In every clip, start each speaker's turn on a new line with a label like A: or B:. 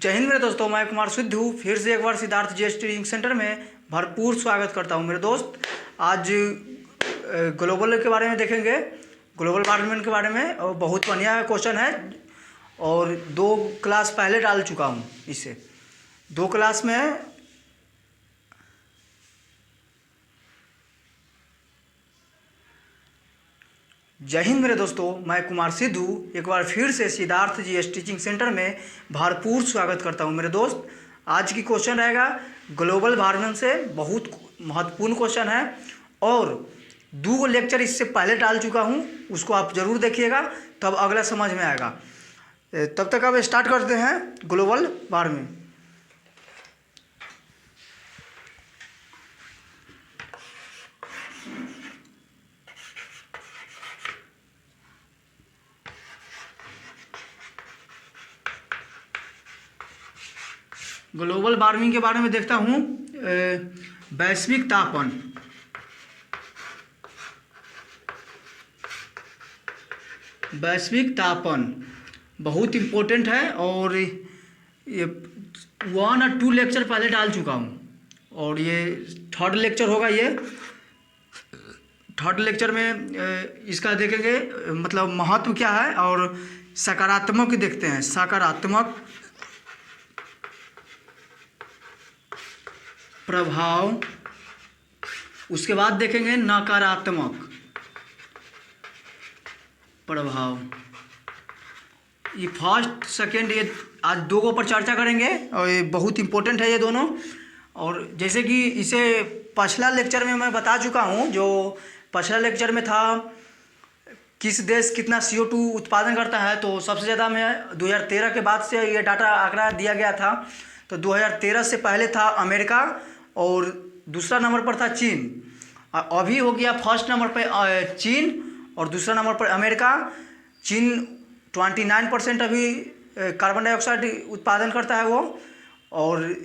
A: जय हिंद मेरे दोस्तों, मैं कुमार सिद्धू फिर से एक बार सिद्धार्थ जीएस ट्रेनिंग सेंटर में भरपूर स्वागत करता हूं। मेरे दोस्त आज ग्लोबल के बारे में देखेंगे, ग्लोबल वार्मिंग के बारे में, और बहुत बढ़िया क्वेश्चन है। और 2 क्लास पहले डाल चुका हूं इसे। 2 क्लास में जय हिंद मेरे दोस्तों, मैं कुमार सिद्धू एक बार फिर से सिद्धार्थ जीएस टीचिंग सेंटर में भरपूर स्वागत करता हूं। मेरे दोस्त आज की क्वेश्चन रहेगा ग्लोबल वार्मिंग से, बहुत महत्वपूर्ण क्वेश्चन है और 2 लेक्चर इससे पहले डाल चुका हूं, उसको आप ज़रूर देखिएगा, तब अगला समझ में आएगा। तब तक अब स्टार्ट करते हैं ग्लोबल वार्मिंग। ग्लोबल वार्मिंग के बारे में देखता हूँ। वैश्विक तापन, वैश्विक तापन बहुत इम्पोर्टेंट है और ये 1 और 2 लेक्चर पहले डाल चुका हूँ और ये 3rd लेक्चर होगा। ये 3rd लेक्चर में इसका देखेंगे मतलब महत्व क्या है और सकारात्मक देखते हैं, सकारात्मक प्रभाव। उसके बाद देखेंगे नकारात्मक प्रभाव। ये फर्स्ट सेकेंड, ये आज 2 के ऊपर चर्चा करेंगे और ये बहुत इम्पोर्टेंट है ये दोनों। और जैसे कि इसे पिछला लेक्चर में मैं बता चुका हूँ, जो पिछला लेक्चर में था किस देश कितना CO2 उत्पादन करता है, तो सबसे ज़्यादा में 2013 के बाद से ये डाटा आंकड़ा दिया गया था। तो 2013 से पहले था अमेरिका और दूसरा नंबर पर था चीन। अभी हो गया फर्स्ट नंबर पर चीन और दूसरा नंबर पर अमेरिका। चीन 29% अभी कार्बन डाइऑक्साइड उत्पादन करता है वो, और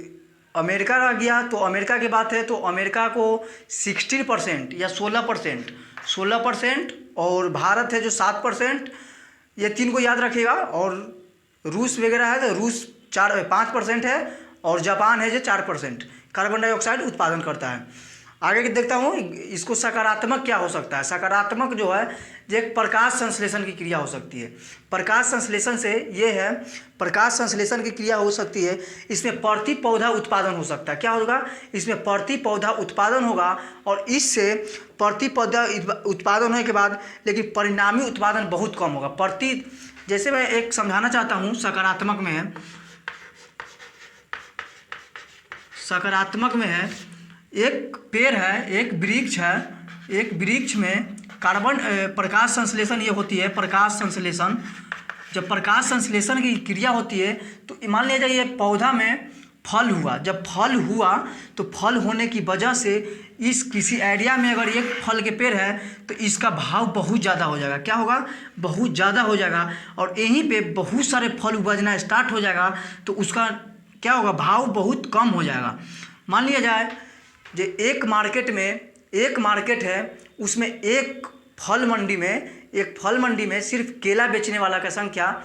A: अमेरिका आ गया तो अमेरिका की बात है तो अमेरिका को 16% या 16% और भारत है जो 7%, ये 3 को याद रखिएगा। और रूस वगैरह है तो रूस 5% है और जापान है जो 4% कार्बन डाइऑक्साइड उत्पादन करता है। आगे की देखता हूँ, इसको सकारात्मक क्या हो सकता है। सकारात्मक जो है जो एक प्रकाश संश्लेषण की क्रिया हो सकती है। प्रकाश संश्लेषण से ये है, प्रकाश संश्लेषण की क्रिया हो सकती है। इसमें प्रति पौधा उत्पादन हो सकता है। क्या होगा? इसमें प्रति पौधा उत्पादन होगा और इससे प्रति पौधा उत्पादन होने के बाद लेकिन परिणामी उत्पादन बहुत कम होगा। जैसे मैं एक समझाना चाहता हूँ, सकारात्मक में है, सकारात्मक में है एक पेड़ है, एक वृक्ष है, एक वृक्ष में कार्बन प्रकाश संश्लेषण ये होती है। प्रकाश संश्लेषण, जब प्रकाश संश्लेषण की क्रिया होती है तो मान लिया जाए ये पौधा में फल हुआ। जब फल हुआ तो फल होने की वजह से इस किसी एरिया में अगर एक फल के पेड़ है तो इसका भाव बहुत ज़्यादा हो जाएगा। क्या होगा? बहुत ज़्यादा हो जाएगा और यहीं पे बहुत सारे फल उपजना स्टार्ट हो जाएगा तो उसका क्या होगा? भाव बहुत कम हो जाएगा। मान लिया जाए जो एक मार्केट है, उसमें एक फल मंडी में सिर्फ केला बेचने वाला का संख्या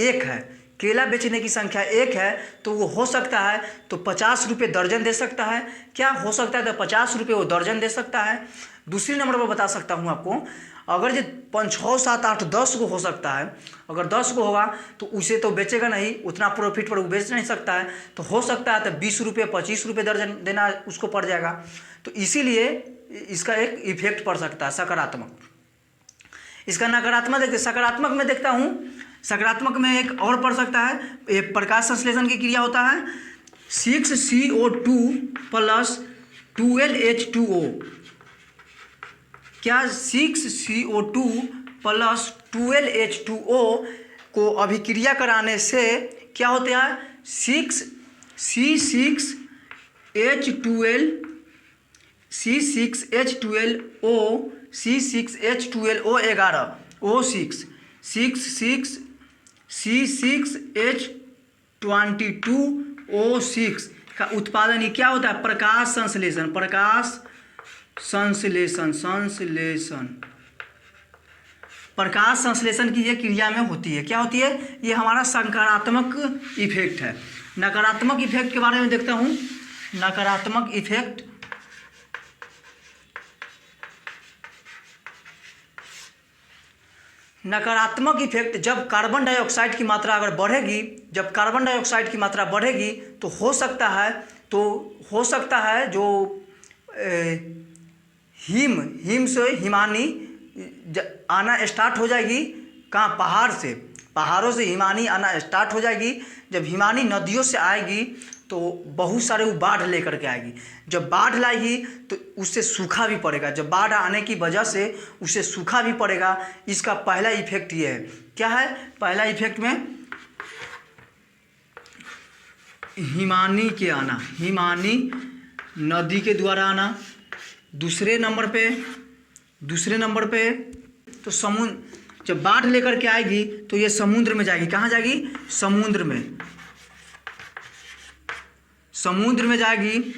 A: 1 है, केला बेचने की संख्या 1 है, तो वो हो सकता है तो 50 रुपये दर्जन दे सकता है। क्या हो सकता है? तो 50 रुपये वो दर्जन दे सकता है। दूसरी नंबर पर बता सकता हूँ आपको, अगर जो 5, 6, 7, 8, 10 को हो सकता है, अगर 10 को होगा तो उसे तो बेचेगा नहीं, उतना प्रॉफिट पर वो बेच नहीं सकता है, तो हो सकता है तो 20 रुपये 25 रुपये दर्जन देना उसको पड़ जाएगा। तो इसीलिए इसका एक इफेक्ट पड़ सकता है सकारात्मक। इसका नकारात्मक देखते, सकारात्मक में देखता हूँ, सकारात्मक में एक और पड़ सकता है, एक प्रकाश संश्लेषण की क्रिया होता है 6CO2 + 12H2O। क्या 6CO2 + 12H2O को अभिक्रिया कराने से क्या होता है? 6C6H12O, C6H12O11 O6, 6C6H22O6 का उत्पादन ही क्या होता है? प्रकाश संश्लेषण, प्रकाश संश्लेषण की ये क्रिया में होती है। क्या होती है? ये हमारा सकारात्मक इफेक्ट है। नकारात्मक इफेक्ट के बारे में देखता हूँ। नकारात्मक इफेक्ट, नकारात्मक इफेक्ट जब कार्बन डाइऑक्साइड की मात्रा अगर बढ़ेगी, जब कार्बन डाइऑक्साइड की मात्रा बढ़ेगी तो हो सकता है जो हिम से हिमानी आना स्टार्ट हो जाएगी। कहाँ? पहाड़ों से हिमानी आना स्टार्ट हो जाएगी। जब हिमानी नदियों से आएगी तो बहुत सारे वो बाढ़ लेकर के आएगी। जब बाढ़ लाएगी तो उससे सूखा भी पड़ेगा। जब बाढ़ आने की वजह से उससे सूखा भी पड़ेगा। इसका पहला इफेक्ट ये है। क्या है पहला इफेक्ट में? हिमानी के आना, हिमानी नदी के द्वारा आना। दूसरे नंबर पे तो समुद्र, जब बाढ़ लेकर के आएगी तो ये समुद्र में जाएगी। कहाँ जाएगी? समुद्र में जाएगी।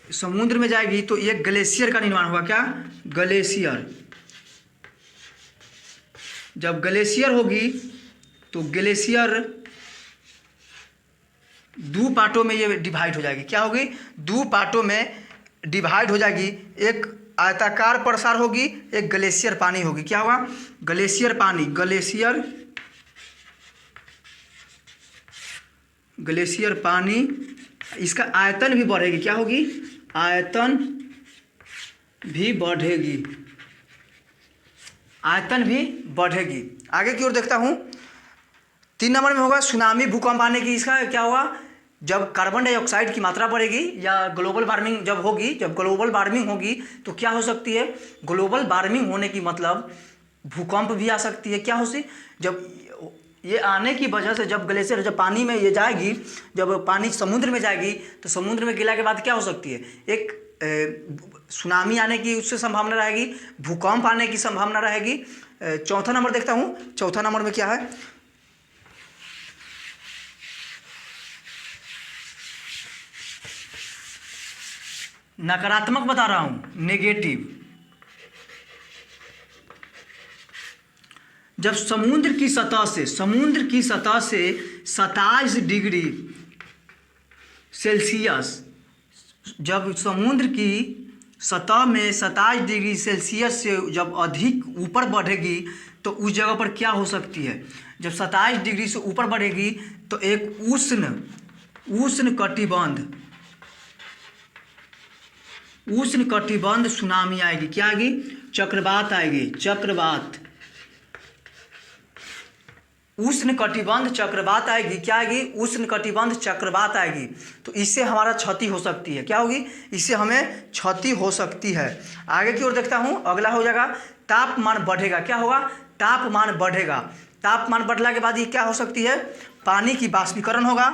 A: समुद्र में जाएगी तो एक ग्लेशियर का निर्माण होगा। क्या? ग्लेशियर। जब ग्लेशियर होगी तो ग्लेशियर दो पार्टों में ये डिवाइड हो जाएगी। क्या होगी? दो पार्टों में डिवाइड हो जाएगी। एक आयताकार प्रसार होगी, एक ग्लेशियर पानी होगी। क्या होगा? ग्लेशियर पानी, ग्लेशियर पानी। इसका आयतन भी बढ़ेगी। क्या होगी? आयतन भी बढ़ेगी। आगे की ओर देखता हूँ। 3 नंबर में होगा सुनामी, भूकंप आने की। इसका क्या होगा? जब कार्बन डाइऑक्साइड की मात्रा बढ़ेगी या ग्लोबल वार्मिंग जब ग्लोबल वार्मिंग होगी तो क्या हो सकती है? ग्लोबल वार्मिंग होने की मतलब भूकंप भी आ सकती है। क्या हो सी? जब ये आने की वजह से जब ग्लेशियर, जब पानी में ये जाएगी, जब पानी समुद्र में जाएगी तो समुद्र में गिरने के बाद क्या हो सकती है? एक सुनामी आने की उससे संभावना रहेगी, भूकंप आने की संभावना रहेगी। चौथा नंबर देखता हूँ। चौथा नंबर में क्या है? नकारात्मक बता रहा हूँ, नेगेटिव। जब समुद्र की सतह से 27 डिग्री सेल्सियस, जब समुद्र की सतह में 27 डिग्री सेल्सियस से जब अधिक ऊपर बढ़ेगी तो उस जगह पर क्या हो सकती है? जब 27 डिग्री से ऊपर बढ़ेगी तो एक उष्ण कटिबंध सुनामी आएगी। क्या आएगी? चक्रवात आएगी। उष्ण कटिबंध चक्रवात आएगी। क्या आएगी? उष्ण कटिबंध चक्रवात आएगी। तो इससे हमारा क्षति हो सकती है। क्या होगी? इससे हमें क्षति हो सकती है। आगे की ओर देखता हूँ। अगला हो जाएगा तापमान बढ़ेगा। क्या होगा? तापमान बढ़ेगा। तापमान बढ़ने के बाद ये क्या हो सकती है? पानी की बाष्पीकरण होगा।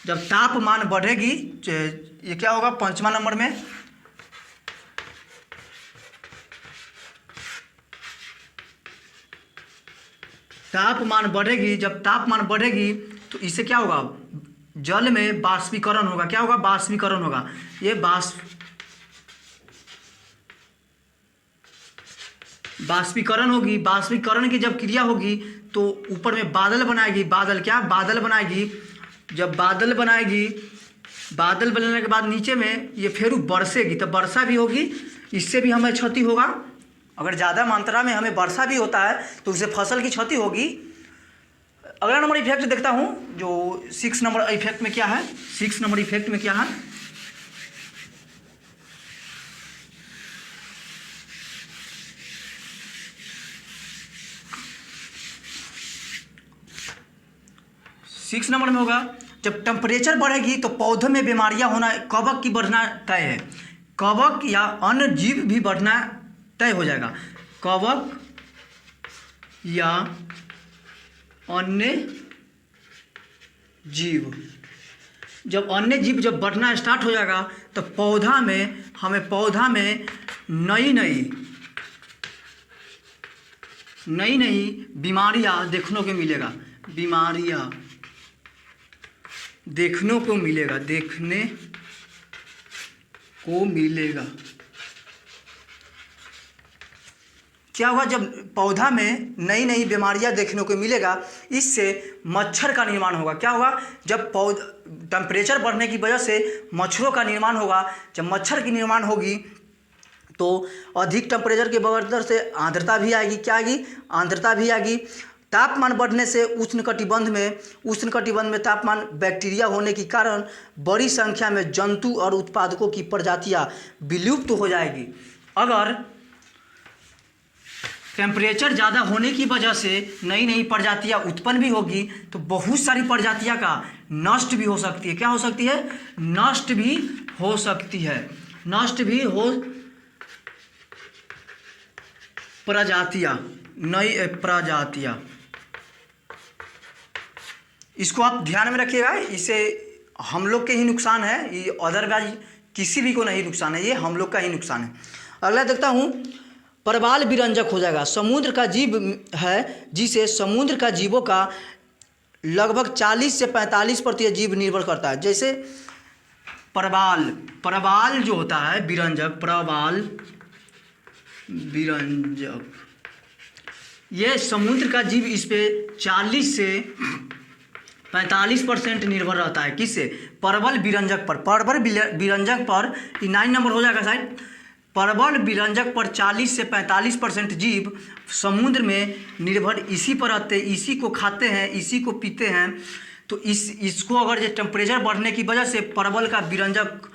A: जब तापमान बढ़ेगी ये क्या होगा? 5वां नंबर में तापमान बढ़ेगी। जब तापमान बढ़ेगी तो इससे क्या होगा? जल में बाष्पीकरण होगा। क्या होगा? बाष्पीकरण होगा। ये बाष्पीकरण होगी। बाष्पीकरण की जब क्रिया होगी तो ऊपर में बादल बनाएगी। बादल बनाएगी। जब बादल बनाएगी, बादल बनने के बाद नीचे में ये फिर बरसेगी तो वर्षा भी होगी। इससे भी हमें क्षति होगा। अगर ज़्यादा मात्रा में हमें वर्षा भी होता है तो उससे फसल की क्षति होगी। अगला नंबर इफेक्ट देखता हूँ जो 6 नंबर इफेक्ट में क्या है। 6 नंबर इफेक्ट में क्या है? सिक्स नंबर में होगा जब टेम्परेचर बढ़ेगी तो पौधों में बीमारियां होना, कवक की बढ़ना तय है। कवक या अन्य जीव भी बढ़ना तय हो जाएगा। कवक या अन्य जीव, जब अन्य जीव जब बढ़ना स्टार्ट हो जाएगा तो पौधा में नई नई बीमारियां देखने को मिलेगा। बीमारियां देखने को मिलेगा। क्या होगा, जब पौधा में नई नई बीमारियां देखने को मिलेगा, इससे मच्छर का निर्माण होगा। क्या होगा, जब टेम्परेचर बढ़ने की वजह से मच्छरों का निर्माण होगा। जब मच्छर की निर्माण होगी तो अधिक टेम्परेचर के बढ़ने से आर्द्रता भी आएगी। क्या आएगी, आर्द्रता भी आएगी। तापमान बढ़ने से उष्णकटिबंध में तापमान बैक्टीरिया होने के कारण बड़ी संख्या में जंतु और उत्पादकों की प्रजातियां विलुप्त हो जाएगी। अगर टेम्परेचर ज़्यादा होने की वजह से नई नई प्रजातियां उत्पन्न भी होगी तो बहुत सारी प्रजातियां का नष्ट भी हो सकती है। क्या हो सकती है, नष्ट भी हो सकती है। नष्ट भी हो प्रजातियां, नई प्रजातियां, इसको आप ध्यान में रखिएगा। इसे हम लोग के ही नुकसान है, ये अदरवाइज किसी भी को नहीं नुकसान है, ये हम लोग का ही नुकसान है। अगला देखता हूँ, प्रवाल विरंजक हो जाएगा। समुद्र का जीव है जिसे समुद्र का जीवों का लगभग 40 से 45% जीव निर्भर करता है। जैसे प्रवाल जो होता है विरंजक, प्रवाल विरंजक, ये समुद्र का जीव इस पे 40 से 45% निर्भर रहता है। किससे, परवल विरंजक पर। परवल विरंजक पर 9 नंबर हो जाएगा शायद। परवल विरंजक पर 40 से 45% जीव समुद्र में निर्भर इसी पर रहते हैं, इसी को खाते हैं, इसी को पीते हैं। तो इसको अगर ये टेम्परेचर बढ़ने की वजह से परवल का विरंजक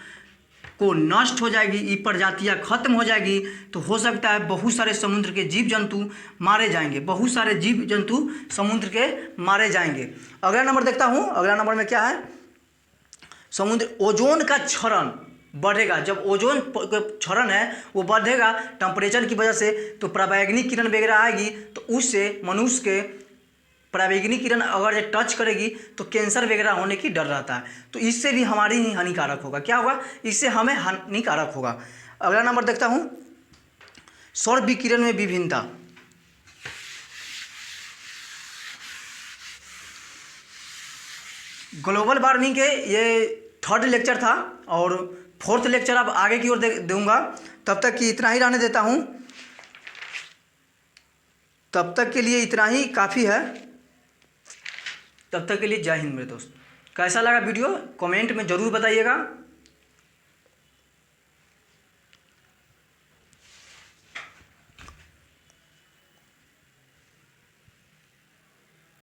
A: को नष्ट हो जाएगी, ये प्रजातियाँ खत्म हो जाएगी, तो हो सकता है बहुत सारे समुद्र के जीव जंतु मारे जाएंगे, बहुत सारे जीव जंतु समुद्र के मारे जाएंगे। अगला नंबर देखता हूँ, अगला नंबर में क्या है, समुद्र ओजोन का क्षरण बढ़ेगा। जब ओजोन क्षरण है वो बढ़ेगा टेम्परेचर की वजह से, तो पराबैंगनी किरण वगैरह आएगी, तो उससे मनुष्य के पराबैंगनी किरण अगर ये टच करेगी तो कैंसर वगैरह होने की डर रहता है। तो इससे भी हमारी ही हानिकारक होगा। क्या होगा, इससे हमें हानिकारक होगा। अगला नंबर देखता हूँ, सौर विकिरण में विभिन्नता। ग्लोबल वार्मिंग के ये 3rd लेक्चर था और 4th लेक्चर अब आगे की ओर दूंगा। तब तक कि इतना ही रहने देता हूँ, तब तक के लिए इतना ही काफ़ी है। तब तक के लिए जय हिंद मेरे दोस्त। कैसा लगा वीडियो कमेंट में ज़रूर बताइएगा।